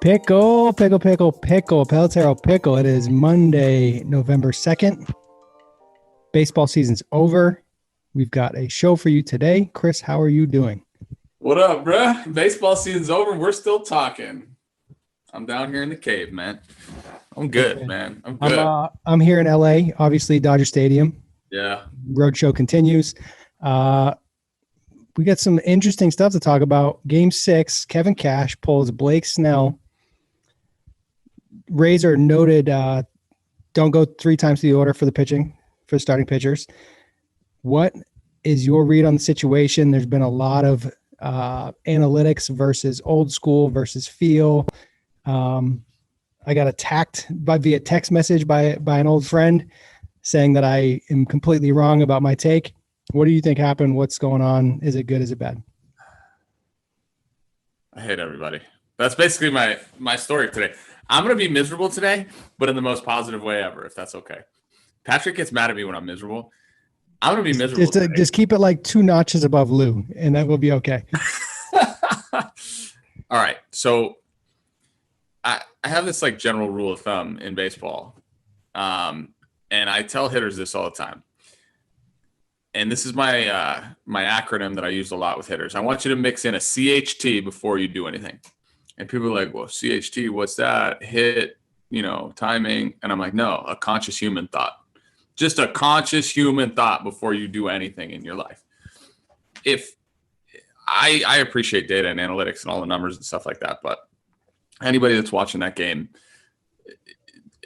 Pickle, pickle, pickle, pickle, Pelotero pickle. It is Monday, November 2nd. Baseball season's over. We've got a show for you today. Chris, how are you doing? What up, bruh? Baseball season's over. We're still talking. I'm down here in the cave, man. I'm good, man. I'm good. I'm here in LA, obviously Dodger Stadium. Yeah. Roadshow continues. We got some interesting stuff to talk about. Game 6, Kevin Cash pulls Blake Snell. Rays are noted don't go 3 times to the order for the pitching, for starting pitchers. What is your read on the situation? There's been a lot of analytics versus old school versus feel. I got attacked via text message by an old friend saying that I am completely wrong about my take. What do you think happened? What's going on? Is it good? Is it bad? I hate everybody. That's basically my story today. I'm going to be miserable today, but in the most positive way ever, if that's okay. Patrick gets mad at me when I'm miserable. I'm going to be miserable. Just keep it like 2 notches above Lou, and that will be okay. All right. So I have this like general rule of thumb in baseball. And I tell hitters this all the time. And this is my acronym that I use a lot with hitters. I want you to mix in a CHT before you do anything. And people are like, well, CHT, what's that? Hit, timing. And I'm like, no, a conscious human thought. Just a conscious human thought before you do anything in your life. If I appreciate data and analytics and all the numbers and stuff like that, but anybody that's watching that game,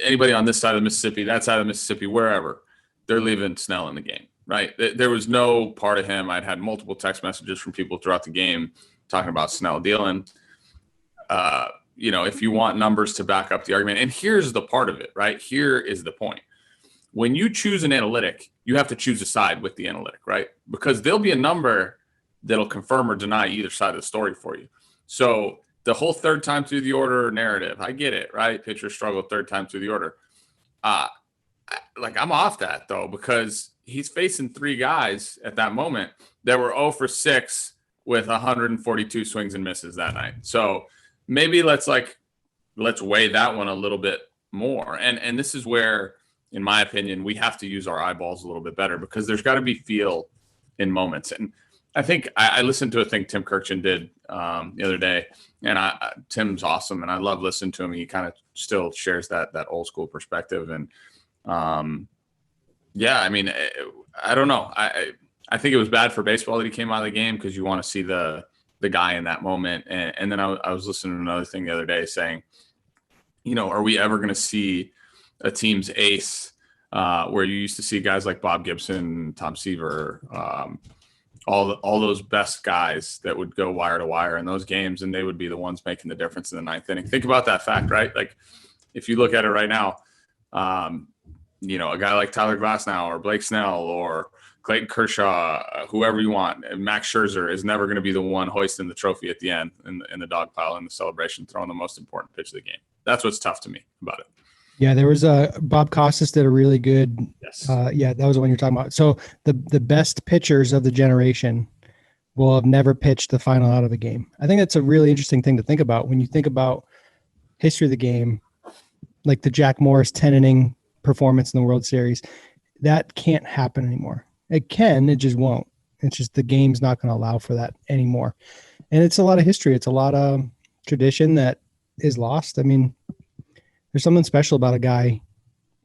anybody on this side of the Mississippi, that side of the Mississippi, wherever, they're leaving Snell in the game, right? There was no part of him. I'd had multiple text messages from people throughout the game talking about Snell dealing. If you want numbers to back up the argument, and here's the part of it, right? Here is the point. When you choose an analytic, you have to choose a side with the analytic, right? Because there'll be a number that'll confirm or deny either side of the story for you. So the whole third time through the order narrative, I get it, right? Pitchers struggle third time through the order. I'm off that though, because he's facing 3 guys at that moment that were 0 for 6 with 142 swings and misses that night. So maybe let's weigh that one a little bit more. And this is where, in my opinion, we have to use our eyeballs a little bit better, because there's got to be feel in moments. And I think I listened to a thing Tim Kirkchin did the other day, and Tim's awesome, and I love listening to him. He kind of still shares that old school perspective. And I don't know. I think it was bad for baseball that he came out of the game, because you want to see the guy in that moment. And then I was listening to another thing the other day saying, are we ever going to see a team's ace where you used to see guys like Bob Gibson, Tom Seaver, all those best guys that would go wire to wire in those games, and they would be the ones making the difference in the 9th inning. Think about that fact, right? Like, if you look at it right now, a guy like Tyler Glasnow or Blake Snell or Clayton Kershaw, whoever you want, Max Scherzer is never going to be the one hoisting the trophy at the end in the dog pile in the celebration, throwing the most important pitch of the game. That's what's tough to me about it. Yeah, there was Bob Costas did a really good. Yes. That was the one you're talking about. So the best pitchers of the generation will have never pitched the final out of the game. I think that's a really interesting thing to think about when you think about history of the game, like the Jack Morris 10-inning performance in the World Series. That can't happen anymore. It can, it just won't. It's just the game's not going to allow for that anymore. And it's a lot of history. It's a lot of tradition that is lost. I mean, there's something special about a guy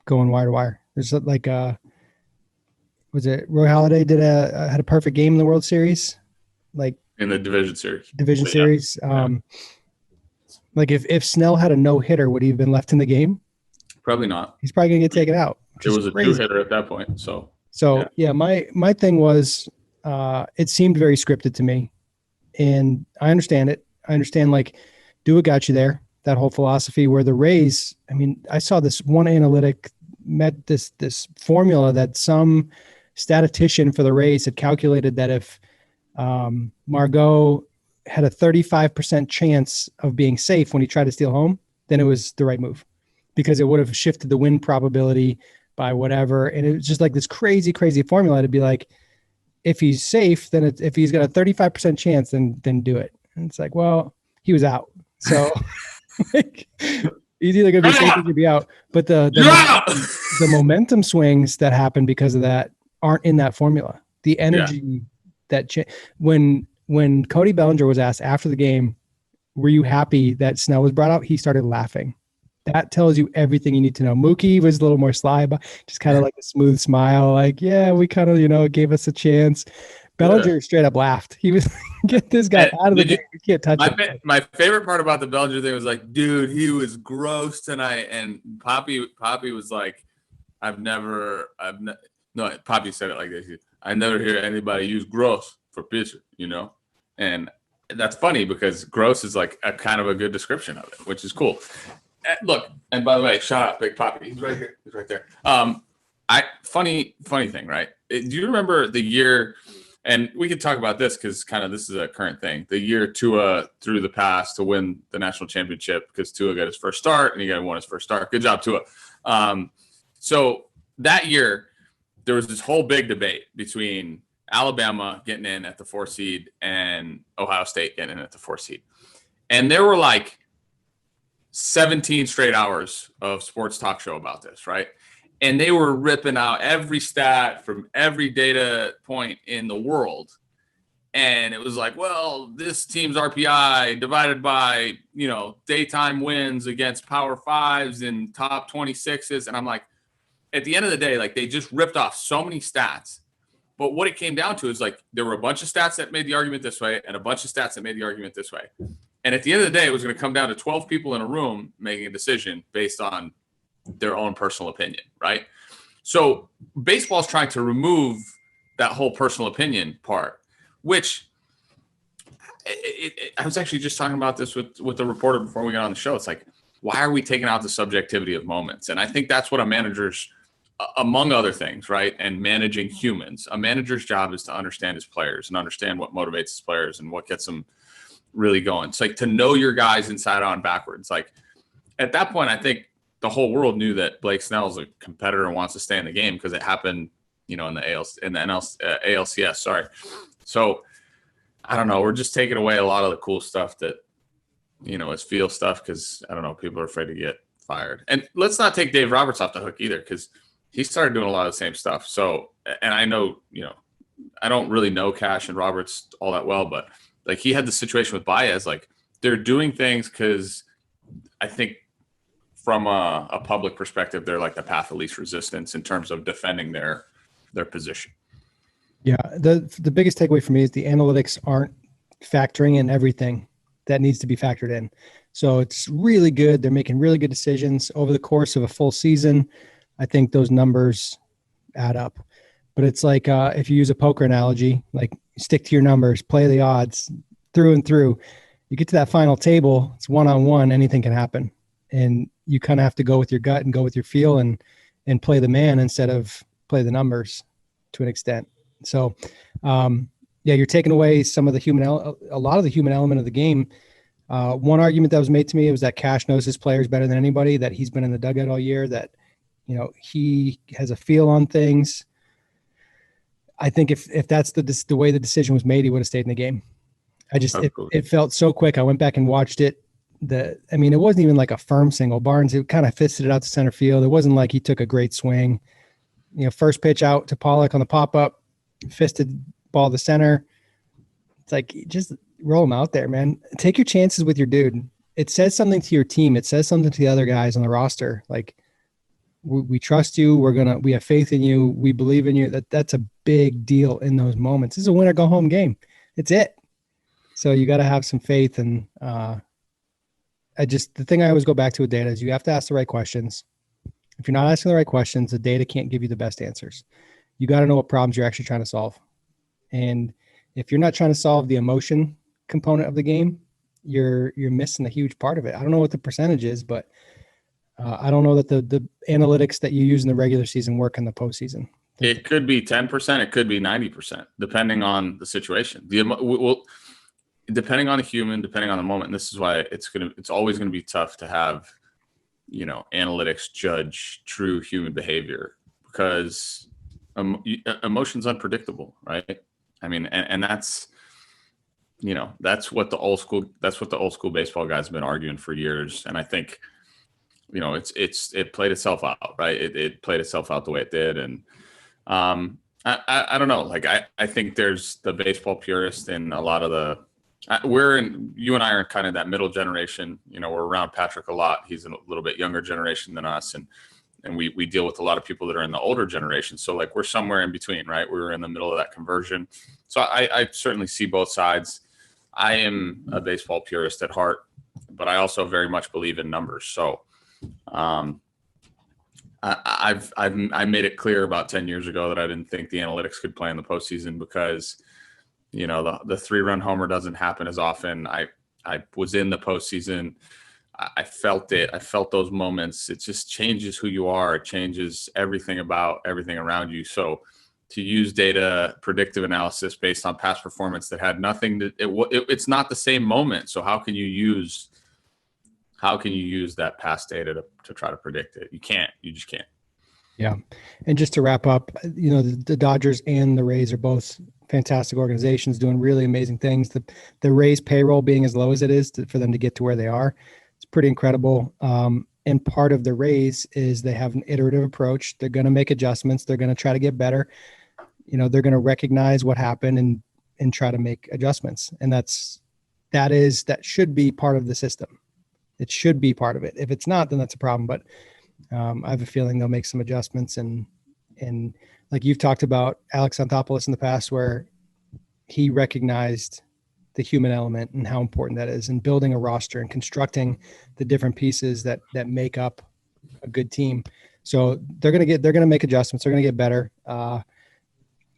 going wire to wire. There's like was it Roy Halladay had a perfect game in the World Series, like in the division series. Yeah. Like if Snell had a no-hitter, would he have been left in the game? Probably not. He's probably gonna get taken out. It was a crazy 2-hitter at that point. So yeah, my thing was it seemed very scripted to me, and I understand it. I understand like do what got you there. That whole philosophy where the Rays, I mean, I saw this one analytic met this formula that some statistician for the Rays had calculated that if Margot had a 35% chance of being safe when he tried to steal home, then it was the right move, because it would have shifted the win probability by whatever. And it was just like this crazy, crazy formula to be like, if he's safe, then if he's got a 35% chance, then do it. And it's like, well, he was out. So Like, he's either going to be safe or going to be out. But the momentum swings that happen because of that aren't in that formula. The energy when Cody Bellinger was asked after the game, were you happy that Snell was brought out? He started laughing. That tells you everything you need to know. Mookie was a little more sly, but just kind of like a smooth smile. Like, yeah, we kind of, gave us a chance. Bellinger straight up laughed. He was, get this guy out of the game. We can't touch him. My favorite part about the Bellinger thing was like, dude, he was gross tonight. And Poppy was like, Poppy said it like this. I never hear anybody use gross for pitcher, And that's funny because gross is like a kind of a good description of it, which is cool. Look, and by the way, shout out Big Poppy. He's right here. He's right there. Funny thing, right? Do you remember the year? And we can talk about this because kind of this is a current thing. The year Tua threw the pass to win the national championship because Tua got his first start and he won his first start. Good job, Tua. So that year, there was this whole big debate between Alabama getting in at the 4 seed and Ohio State getting in at the 4 seed. And there were like 17 straight hours of sports talk show about this, right? And they were ripping out every stat from every data point in the world. And it was like, well, this team's RPI divided by, daytime wins against Power Fives and top 26s. And I'm like, at the end of the day, like they just ripped off so many stats. But what it came down to is like there were a bunch of stats that made the argument this way and a bunch of stats that made the argument this way. And at the end of the day, it was going to come down to 12 people in a room making a decision based on their own personal opinion, right? So baseball's trying to remove that whole personal opinion part, which I was actually just talking about this with the reporter before we got on the show. It's like, why are we taking out the subjectivity of moments? And I think that's what a manager's, among other things, right? And managing humans, a manager's job is to understand his players and understand what motivates his players and what gets them really going. It's like to know your guys inside out and backwards. Like at that point, I think the whole world knew that Blake Snell is a competitor and wants to stay in the game because it happened, in the ALCS. Sorry. So I don't know. We're just taking away a lot of the cool stuff that, is feel stuff because I don't know. People are afraid to get fired. And let's not take Dave Roberts off the hook either because he started doing a lot of the same stuff. So, and I know, I don't really know Cash and Roberts all that well, but like he had the situation with Baez, like they're doing things because I think from a public perspective, they're like the path of least resistance in terms of defending their position. Yeah. The biggest takeaway for me is the analytics aren't factoring in everything that needs to be factored in. So it's really good. They're making really good decisions over the course of a full season. I think those numbers add up. But it's like if you use a poker analogy, like stick to your numbers, play the odds through and through. You get to that final table, it's one-on-one, anything can happen. And you kind of have to go with your gut and go with your feel and play the man instead of play the numbers to an extent. So, you're taking away some of the a lot of the human element of the game. One argument that was made to me was that Cash knows his players better than anybody, that he's been in the dugout all year, that, he has a feel on things. I think if that's the way the decision was made, he would have stayed in the game. It felt so quick. I went back and watched it. It wasn't even like a firm single. Barnes, it kind of fisted it out to center field. It wasn't like he took a great swing. First pitch out to Pollock on the pop-up, fisted ball to center. It's like, just roll him out there, man. Take your chances with your dude. It says something to your team. It says something to the other guys on the roster. Like, we trust you. We have faith in you. We believe in you. That's a big deal in those moments. This is a winner go home game. It's it. So you got to have some faith. And the thing I always go back to with data is you have to ask the right questions. If you're not asking the right questions, the data can't give you the best answers. You got to know what problems you're actually trying to solve. And if you're not trying to solve the emotion component of the game, you're missing a huge part of it. I don't know what the percentage is, but I don't know that the analytics that you use in the regular season work in the postseason. It could be 10%. It could be 90%, depending on the situation. Depending on the human, depending on the moment. And this is why it's always going to be tough to have, analytics judge true human behavior because emotion's unpredictable, right? And that's that's what the old school baseball guys have been arguing for years. And I think, it played itself out, right? It played itself out the way it did. And I don't know. Like, I think there's the baseball purist and a lot of you and I are kind of that middle generation. We're around Patrick a lot. He's a little bit younger generation than us. And we deal with a lot of people that are in the older generation. So like, we're somewhere in between, right? We were in the middle of that conversion. So I certainly see both sides. I am a baseball purist at heart, but I also very much believe in numbers. So I made it clear about 10 years ago that I didn't think the analytics could play in the postseason because, the 3-run homer doesn't happen as often. I was in the postseason. I felt it. I felt those moments. It just changes who you are. It changes everything about everything around you. So to use data, predictive analysis based on past performance that had nothing to, it's not the same moment. So how can you use that past data to try to predict it? You can't. You just can't. Yeah. And just to wrap up, the Dodgers and the Rays are both fantastic organizations doing really amazing things. The Rays payroll being as low as it is for them to get to where they are, it's pretty incredible. And part of the Rays is they have an iterative approach. They're going to make adjustments. They're going to try to get better. They're going to recognize what happened and try to make adjustments. And that should be part of the system. It should be part of it. If it's not, then that's a problem. But I have a feeling they'll make some adjustments. And like you've talked about Alex Anthopoulos in the past, where he recognized the human element and how important that is, and building a roster and constructing the different pieces that make up a good team. So they're going to make adjustments. They're going to get better.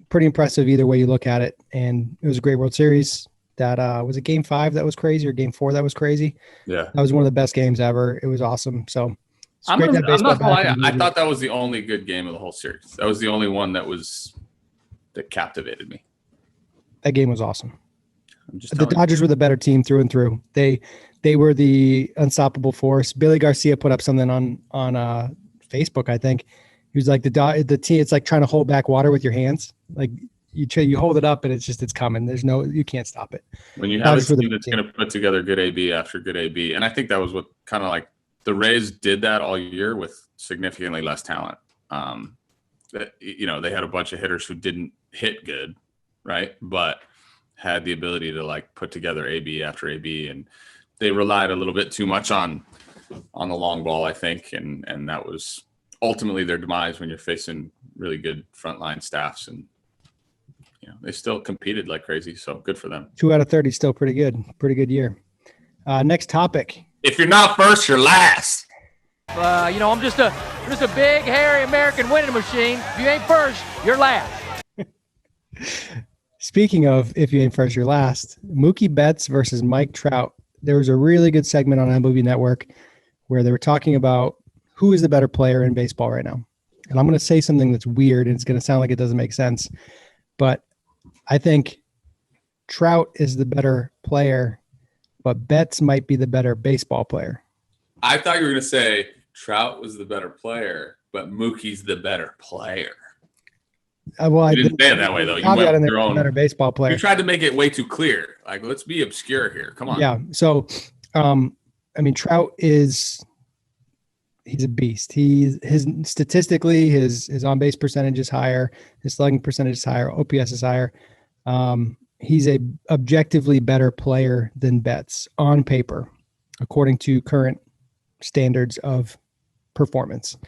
Pretty impressive either way you look at it. And it was a great World Series. That was it game 5 that was crazy, or game 4 that was crazy? Yeah. That was one of the best games ever. It was awesome. So I'm not gonna lie. I thought that was the only good game of the whole series. That was the only one that captivated me. That game was awesome. The Dodgers were the better team through and through. They were the unstoppable force. Billy Garcia put up something on Facebook, I think. He was like, the team, it's like trying to hold back water with your hands. Like you hold it up and it's coming. You can't stop it. When you have a team that's going to put together good AB after good AB. And I think that was what kind of like the Rays did that all year with significantly less talent. They had a bunch of hitters who didn't hit good, right? But had the ability to like put together AB after AB, and they relied a little bit too much on the long ball, I think, and that was ultimately their demise when you're facing really good frontline staffs. And they still competed like crazy, so good for them. 2 out of 30, still pretty good year. Next topic. If you're not first, you're last. I'm just a big, hairy American winning machine. If you ain't first, you're last. Speaking of if you ain't first, you're last, Mookie Betts versus Mike Trout. There was a really good segment on MLB Network where they were talking about who is the better player in baseball right now. And I'm going to say something that's weird, and it's going to sound like it doesn't make sense. But I think Trout is the better player, but Betts might be the better baseball player. I thought you were going to say Trout was the better player, but Mookie's the better player. I didn't say it that way, though. You went with your own better baseball player. You tried to make it way too clear. Like, let's be obscure here. Come on. Yeah. So, Trout he's a beast. Statistically, his on base percentage is higher. His slugging percentage is higher. OPS is higher. He's a objectively better player than Betts on paper, according to current standards of performance.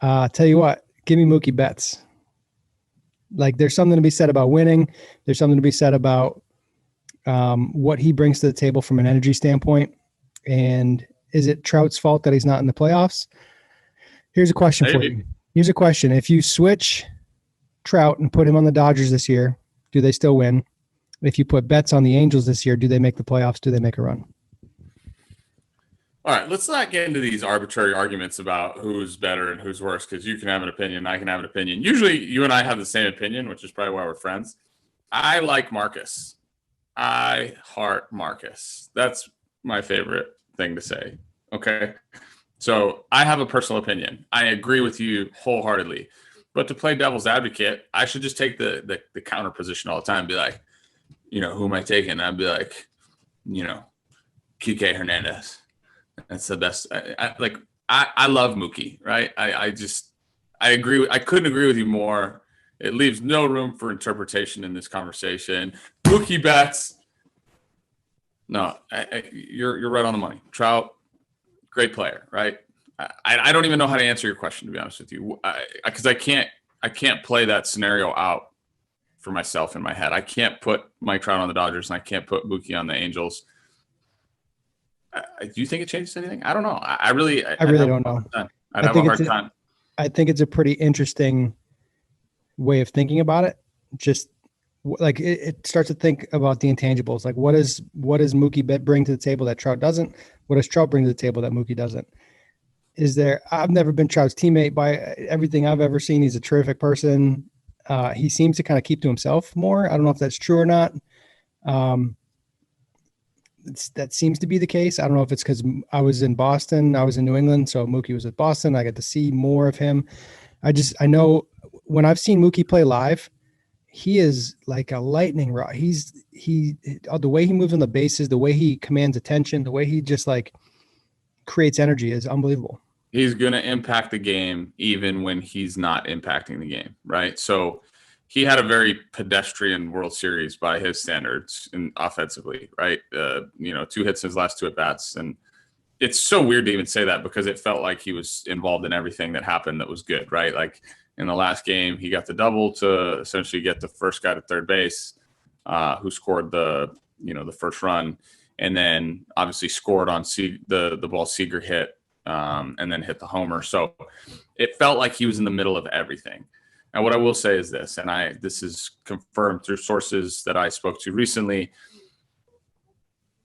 Tell you what, give me Mookie Betts. Like, there's something to be said about winning. There's something to be said about what he brings to the table from an energy standpoint. And is it Trout's fault that he's not in the playoffs? Here's a question for you. Here's a question. If you switch Trout and put him on the Dodgers this year, do they still win? If you put Betts on the Angels this year, do they make the playoffs? Do they make a run? All right, let's not get into these arbitrary arguments about who's better and who's worse, because you can have an opinion, I can have an opinion. Usually you and I have the same opinion, which is probably why we're friends. I like Marcus. I heart Marcus. That's my favorite thing to say. Okay. So I have a personal opinion. I agree with you wholeheartedly. But to play devil's advocate, I should just take the counter position all the time and be like, who am I taking? And I'd be like, Kike Hernandez. That's the best. I love Mookie, right? I agree. I couldn't agree with you more. It leaves no room for interpretation in this conversation. Mookie Betts. No, you're right on the money. Trout, great player, right? I don't even know how to answer your question, to be honest with you, because I can't play that scenario out for myself in my head. I can't put Mike Trout on the Dodgers, and I can't put Mookie on the Angels. Do you think it changes anything? I don't know. I really don't know. I'd have a hard time. I think it's a pretty interesting way of thinking about it. Just like it starts to think about the intangibles. Like what does Mookie Bet bring to the table that Trout doesn't? What does Trout bring to the table that Mookie doesn't? I've never been Trout's teammate. By everything I've ever seen, he's a terrific person. He seems to kind of keep to himself more. I don't know if that's true or not. That seems to be the case. I don't know if it's because I was in Boston, I was in New England, so Mookie was at Boston. I got to see more of him. I know when I've seen Mookie play live, he is like a lightning rod. The way he moves on the bases, the way he commands attention, the way he just like creates energy is unbelievable. He's going to impact the game even when he's not impacting the game, right? So he had a very pedestrian World Series by his standards and offensively, right? 2 hits in his last 2 at-bats. And it's so weird to even say that because it felt like he was involved in everything that happened that was good, right? Like in the last game, he got the double to essentially get the first guy to third base who scored the first run, and then obviously scored on the ball Seager hit and then hit the homer. So it felt like he was in the middle of everything. And what I will say is this, and this is confirmed through sources that I spoke to recently.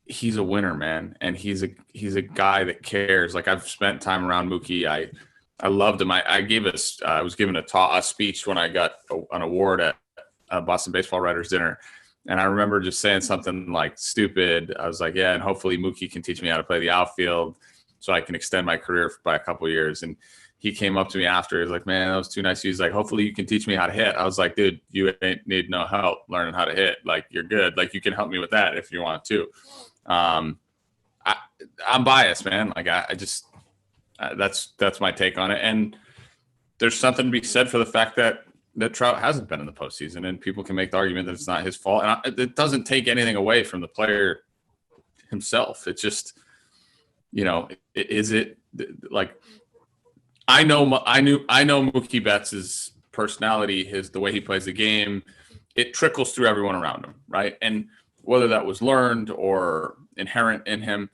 He's a winner, man, and he's a guy that cares. Like I've spent time around Mookie. I loved him. I was given a speech when I got an award at Boston Baseball Writers Dinner, and I remember just saying something like stupid. I was like, yeah, and hopefully Mookie can teach me how to play the outfield so I can extend my career by a couple of years. And he came up to me after. He was like, man, that was too nice. He was like, hopefully you can teach me how to hit. I was like, dude, you ain't need no help learning how to hit. Like, you're good. Like, you can help me with that if you want to. I'm biased, man. Like, that's my take on it. And there's something to be said for the fact that Trout hasn't been in the postseason, and people can make the argument that it's not his fault. And it doesn't take anything away from the player himself. It's just, is it like, I know Mookie Betts' personality, the way he plays the game, it trickles through everyone around him, right? And whether that was learned or inherent in him,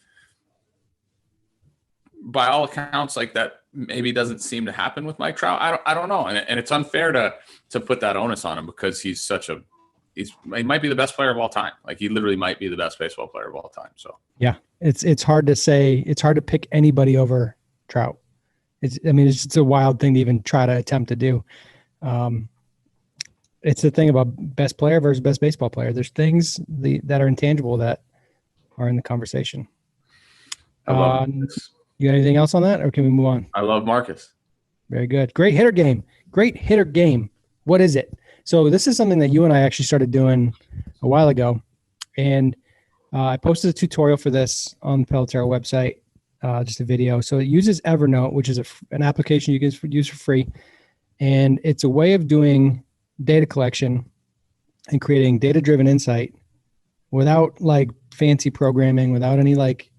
by all accounts, like that maybe doesn't seem to happen with Mike Trout. I don't know, and it's unfair to put that onus on him because he might be the best player of all time. Like he literally might be the best baseball player of all time. So yeah, it's hard to say. It's hard to pick anybody over Trout. It's just a wild thing to even try to attempt to do. It's the thing about best player versus best baseball player. There's things that are intangible that are in the conversation. You got anything else on that, or can we move on? I love Marcus. Very good. Great hitter game. What is it? So this is something that you and I actually started doing a while ago, and I posted a tutorial for this on the Pelotero website. Just a video. So it uses Evernote, which is an application you can use for free. And it's a way of doing data collection and creating data-driven insight without like fancy programming, without any like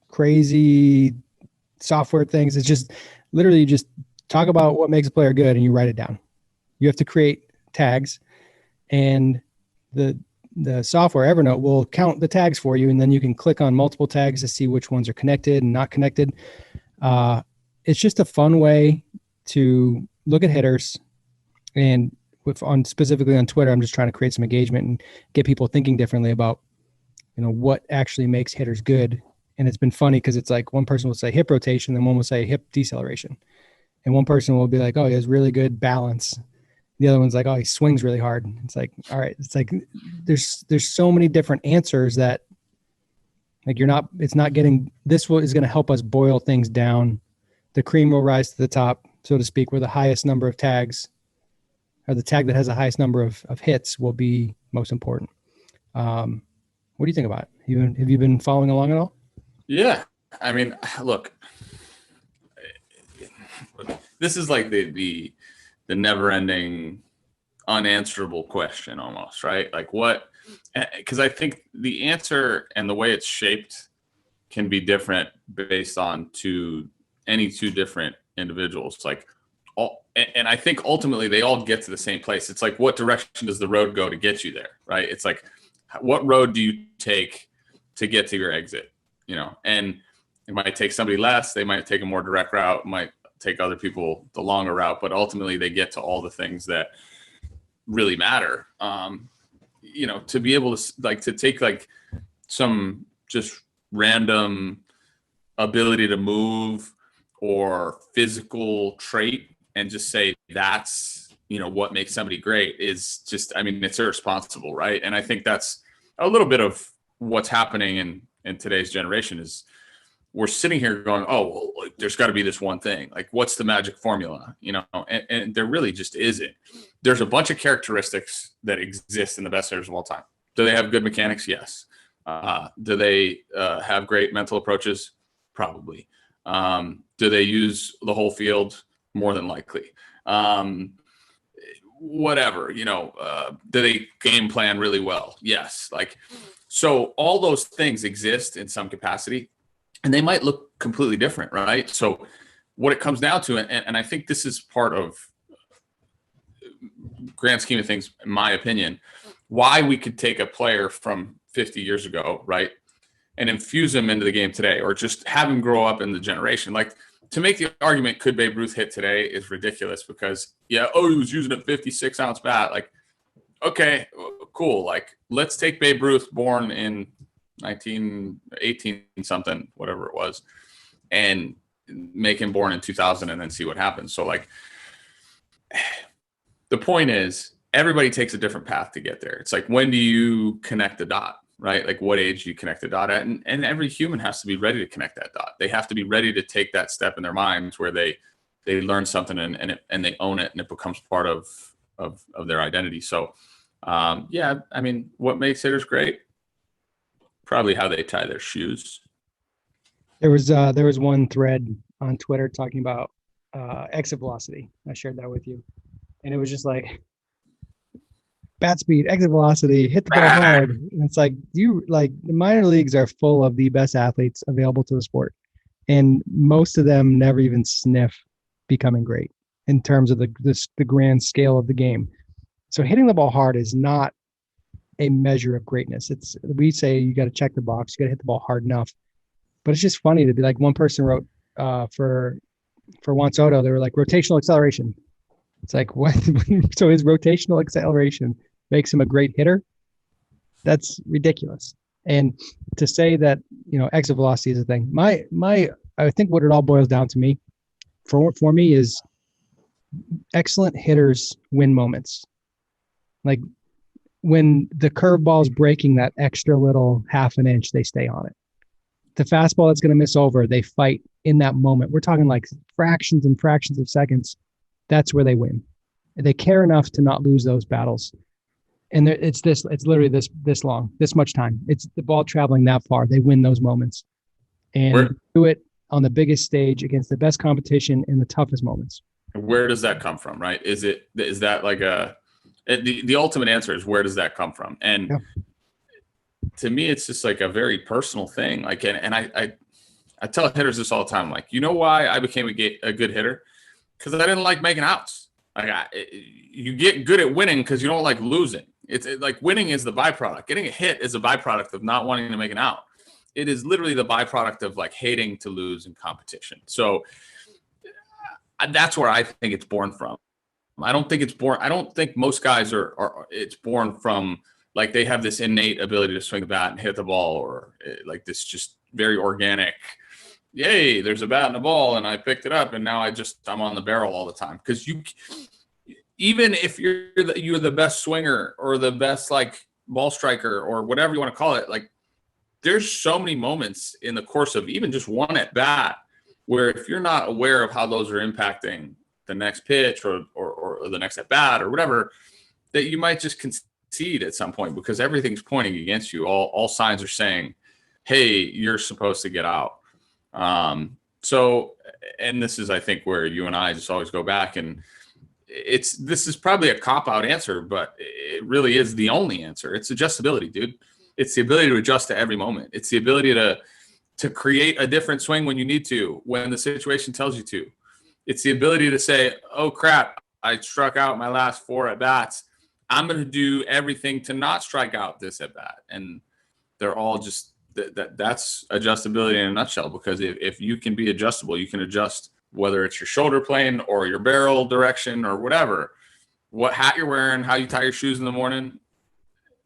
crazy software things. It's just literally you just talk about what makes a player good and you write it down. You have to create tags, and the software Evernote will count the tags for you, and then you can click on multiple tags to see which ones are connected and not connected. It's just a fun way to look at hitters, and specifically on Twitter, I'm just trying to create some engagement and get people thinking differently about, what actually makes hitters good. And it's been funny because it's like one person will say hip rotation, then one will say hip deceleration, and one person will be like, oh, he has really good balance. The other one's like, oh, he swings really hard. It's like, all right. It's like, there's so many different answers that like is going to help us boil things down. The cream will rise to the top, so to speak, where the highest number of tags, or the tag that has the highest number of hits, will be most important. What do you think about it? Have you been following along at all? Yeah. I mean, look, this is like the never ending unanswerable question almost, right? Like what, because I think the answer and the way it's shaped can be different based on any two different individuals. Like and I think ultimately they all get to the same place. It's like, what direction does the road go to get you there? Right. It's like, what road do you take to get to your exit? And it might take somebody less, they might take a more direct route, might take other people the longer route, but ultimately they get to all the things that really matter. To be able to take some just random ability to move or physical trait and just say that's what makes somebody great is just, it's irresponsible, right? And I think that's a little bit of what's happening in today's generation is we're sitting here going, oh, well, like, there's got to be this one thing. Like, what's the magic formula? And there really just isn't. There's a bunch of characteristics that exist in the best hitters of all time. Do they have good mechanics? Yes. Do they have great mental approaches? Probably. Do they use the whole field? More than likely. Whatever, do they game plan really well? Yes. So all those things exist in some capacity and they might look completely different, right? So what it comes down to, and I think this is part of grand scheme of things, in my opinion, why we could take a player from 50 years ago, right, and infuse him into the game today, or just have him grow up in the generation. Like, to make the argument, could Babe Ruth hit today is ridiculous because, he was using a 56-ounce bat. Like, okay, cool. Like, let's take Babe Ruth, born in 1918 something, whatever it was, and make him born in 2000 and then see what happens. So, like, the point is everybody takes a different path to get there. It's like, when do you connect the dot? Right? Like, what age do you connect the dot at? And every human has to be ready to connect that dot. They have to be ready to take that step in their minds where they learn something and they own it and it becomes part of their identity. So, what makes hitters great? Probably how they tie their shoes. There was one thread on Twitter talking about exit velocity. I shared that with you. And it was just like, bat speed, exit velocity, hit the ball hard. And it's like, the minor leagues are full of the best athletes available to the sport. And most of them never even sniff becoming great in terms of the grand scale of the game. So hitting the ball hard is not a measure of greatness. We say you got to check the box, you got to hit the ball hard enough. But it's just funny to be like, one person wrote for Juan Soto, they were like, rotational acceleration. It's like, what? So his rotational acceleration makes him a great hitter? That's ridiculous. And to say that, exit velocity is a thing. I think what it all boils down to me, for me, is excellent hitters win moments. Like, when the curveball is breaking that extra little half an inch, they stay on it. The fastball that's going to miss over, they fight in that moment. We're talking like fractions and fractions of seconds. That's where they win. They care enough to not lose those battles. And it's literally this long, this much time. It's the ball traveling that far. They win those moments and do it on the biggest stage against the best competition in the toughest moments. Where does that come from, right? Is that like the ultimate answer is, where does that come from? And to me, it's just like a very personal thing. Like, and I tell hitters this all the time. Like, you know why I became a good hitter? Because I didn't like making outs. Like, you get good at winning because you don't like losing. It's like, winning is the byproduct. Getting a hit is a byproduct of not wanting to make an out. It is literally the byproduct of like hating to lose in competition. So that's where I think it's born from. I don't think most guys it's born from like they have this innate ability to swing the bat and hit the ball, or like this just very organic, yay, there's a bat and a ball and I picked it up and now I'm on the barrel all the time. Because even if you're the best swinger or the best like ball striker or whatever you want to call it, like there's so many moments in the course of even just one at bat where if you're not aware of how those are impacting the next pitch or the next at bat or whatever, that you might just concede at some point because everything's pointing against you. All signs are saying, hey, you're supposed to get out. So, and this is, I think, where you and I just always go back, and this is probably a cop-out answer, but it really is the only answer. It's adjustability, dude. It's the ability to adjust to every moment. It's the ability to create a different swing when you need to, when the situation tells you to. It's the ability to say, oh, crap, I struck out my last 4 at-bats. I'm going to do everything to not strike out this at-bat. And they're all just that's adjustability in a nutshell, because if you can be adjustable, you can adjust whether it's your shoulder plane or your barrel direction or whatever, what hat you're wearing, how you tie your shoes in the morning.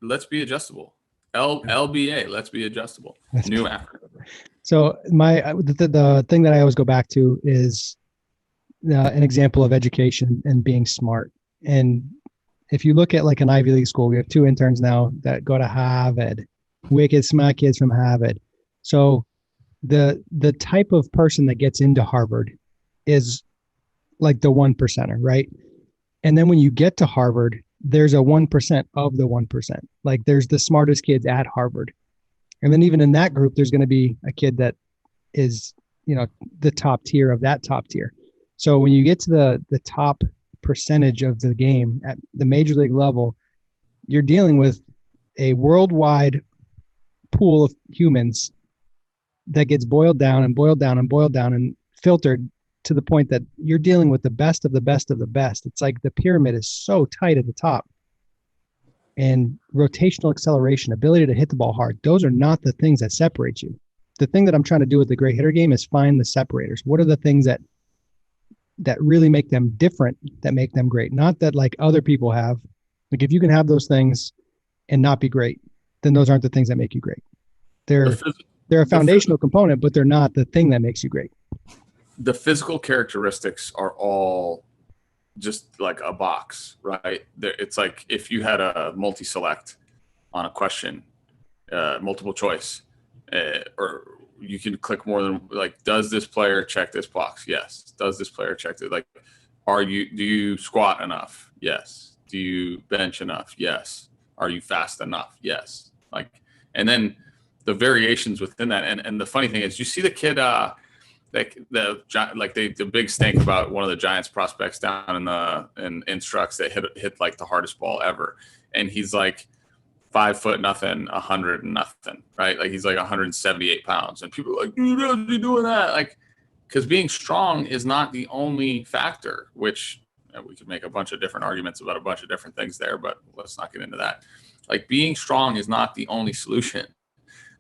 Let's be adjustable. LBA, let's be adjustable. New acronym. So the thing that I always go back to is an example of education and being smart. And if you look at like an Ivy League school, we have 2 interns now that go to Harvard, wicked smart kids from Harvard. So the type of person that gets into Harvard is like the 1%er, right? And then when you get to Harvard, there's a 1% of the 1%. Like there's the smartest kids at Harvard. And then even in that group, there's going to be a kid that is, the top tier of that top tier. So when you get to the top percentage of the game at the major league level, you're dealing with a worldwide pool of humans that gets boiled down and boiled down and boiled down and filtered to the point that you're dealing with the best of the best of the best. It's like the pyramid is so tight at the top. And rotational acceleration, ability to hit the ball hard, those are not the things that separate you. The thing that I'm trying to do with the great hitter game is find the separators. What are the things that really make them different, that make them great? Not that like other people have. Like if you can have those things and not be great, then those aren't the things that make you great. They're a foundational component, but they're not the thing that makes you great. The physical characteristics are all just like a box, right? It's like if you had a multi-select on a question, multiple choice, or you can click more than like, does this player check this box? Yes. Does this player check it? Like, do you squat enough? Yes. Do you bench enough? Yes. Are you fast enough? Yes. Like, and then the variations within that. And the funny thing is, you see the kid, the big stink about one of the Giants prospects down in Instructs that hit like the hardest ball ever. And he's like 5 foot nothing, 100 and nothing, right? Like he's like 178 pounds. And people are like, dude, how's he doing that? Like, because being strong is not the only factor, which we could make a bunch of different arguments about a bunch of different things there, but let's not get into that. Like being strong is not the only solution.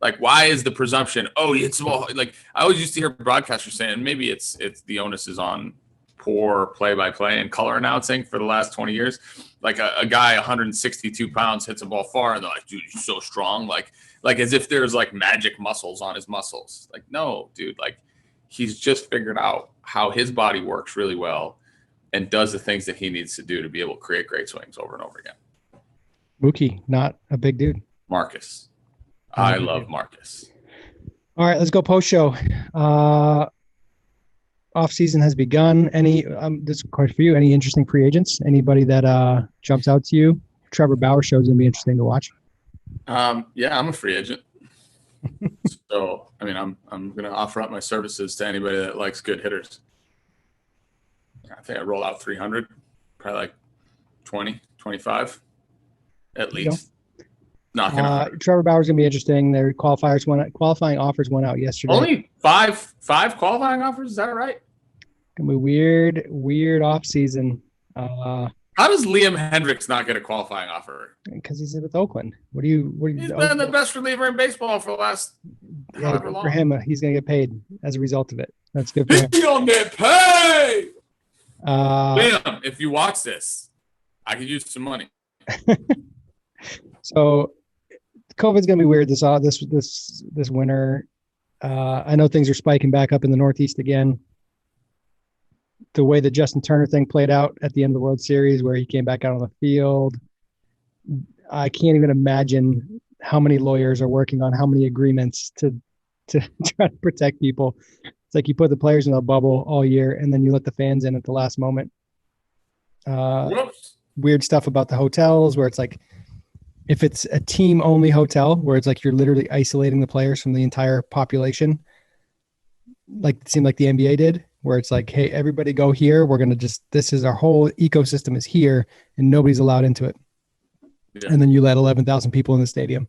Like, why is the presumption, oh, it's small? Like, I always used to hear broadcasters saying, and maybe it's the onus is on poor play-by-play and color announcing for the last 20 years. Like a guy 162 pounds hits a ball far, and they're like, dude, he's so strong. Like as if there's like magic muscles on his muscles. Like, no, dude, like he's just figured out how his body works really well and does the things that he needs to do to be able to create great swings over and over again. Mookie, not a big dude. Marcus. I love Marcus. All right, let's go post-show. Off-season has begun. This is a question for you. Any interesting free agents? Anybody that jumps out to you? Trevor Bauer show is going to be interesting to watch. Yeah, I'm a free agent. So, I mean, I'm going to offer up my services to anybody that likes good hitters. I think I roll out 300, probably like 20, 25 at least. Knocking on. Trevor Bauer's going to be interesting. Their qualifying offers went out yesterday. Only five qualifying offers? Is that right? Going to be weird off season. How does Liam Hendricks not get a qualifying offer? Because he's with Oakland. He's been the best reliever in baseball for the last however long. For him, he's going to get paid as a result of it. That's good for him. He's going to get paid. Liam, if you watch this, I could use some money. So COVID's going to be weird this winter. I know things are spiking back up in the Northeast again. The way the Justin Turner thing played out at the end of the World Series, where he came back out on the field, I can't even imagine how many lawyers are working on how many agreements to try to protect people. It's like you put the players in a bubble all year, and then you let the fans in at the last moment. Weird stuff about the hotels where it's like if it's a team only hotel where it's like you're literally isolating the players from the entire population, like it seemed like the NBA did, where it's like, hey, everybody go here. We're going to this is our whole ecosystem is here and nobody's allowed into it. Yeah. And then you let 11,000 people in the stadium.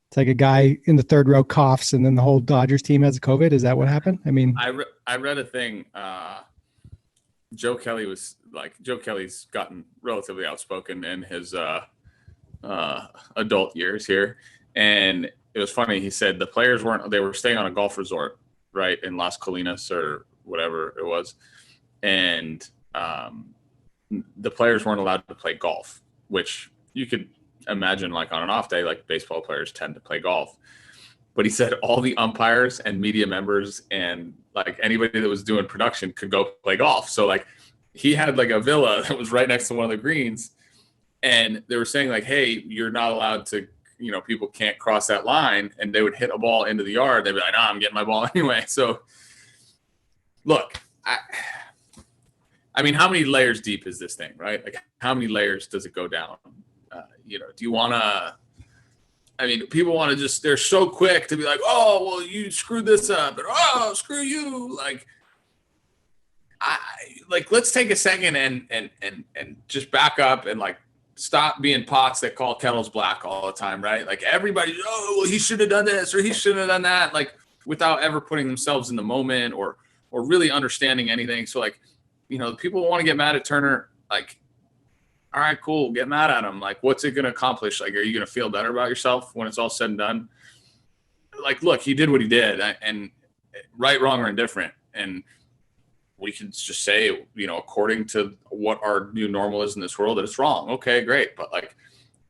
It's like a guy in the third row coughs and then the whole Dodgers team has COVID. Is that what happened? I mean, I read a thing. Joe Kelly's gotten relatively outspoken in his adult years here. And it was funny. He said the players they were staying on a golf resort, right, in Las Colinas or whatever it was. And the players weren't allowed to play golf, which you could imagine like on an off day, like baseball players tend to play golf. But he said all the umpires and media members and like anybody that was doing production could go play golf. So like he had like a villa that was right next to one of the greens. And they were saying like, hey, you're not allowed to, people can't cross that line. And they would hit a ball into the yard. They'd be like, no, I'm getting my ball anyway. So look, I mean, how many layers deep is this thing, right? Like how many layers does it go down? Do you want to, people want to they're so quick to be like, oh, well, you screwed this up. And, oh, screw you. Let's take a second and just back up and like stop being pots that call kettles black all the time, right? Like everybody, oh, well, he should have done this or he should have done that, like without ever putting themselves in the moment or really understanding anything. So like, people want to get mad at Turner, like, all right, cool. Get mad at him. Like, what's it going to accomplish? Like, are you going to feel better about yourself when it's all said and done? Like, look, he did what he did, and right, wrong, or indifferent. And we can just say, according to what our new normal is in this world, that it's wrong. Okay, great. But like,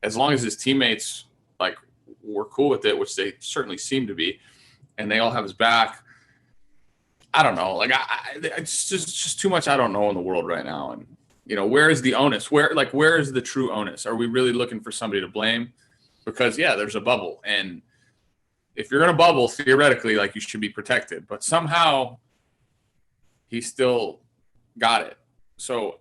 as long as his teammates like were cool with it, which they certainly seem to be, and they all have his back, I don't know. Like, it's just too much I don't know in the world right now. And where is the onus? Where is the true onus? Are we really looking for somebody to blame? Because yeah, there's a bubble, and if you're in a bubble, theoretically, like you should be protected. But somehow, he still got it. So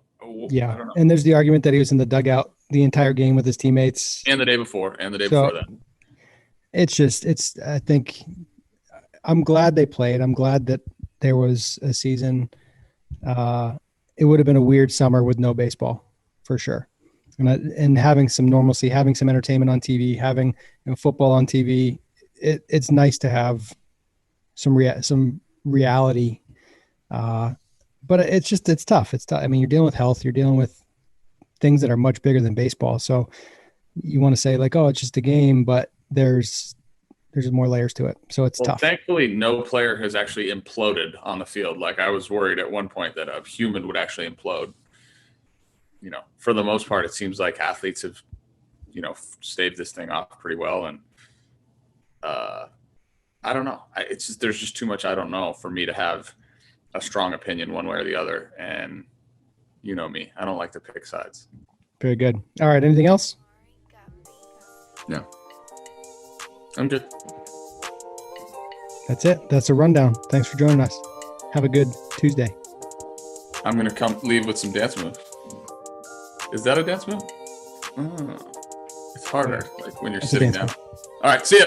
yeah, I don't know. And there's the argument that he was in the dugout the entire game with his teammates, and the day before, before that. I think I'm glad they played. I'm glad that there was a season. It would have been a weird summer with no baseball for sure. And having some normalcy, having some entertainment on TV, having football on TV, it's nice to have some reality. But it's tough. It's tough. I mean, you're dealing with health, you're dealing with things that are much bigger than baseball. So you want to say like, oh, it's just a game, but there's more layers to it. So it's tough. Thankfully, no player has actually imploded on the field. Like I was worried at one point that a human would actually implode. For the most part, it seems like athletes have, staved this thing off pretty well. And I don't know. There's just too much I don't know for me to have a strong opinion one way or the other. And you know me, I don't like to pick sides. Very good. All right. Anything else? No. I'm good. That's it. That's a rundown. Thanks for joining us. Have a good Tuesday. I'm going to leave with some dance moves. Is that a dance move? Oh, it's harder like when you're sitting down. All right. See ya.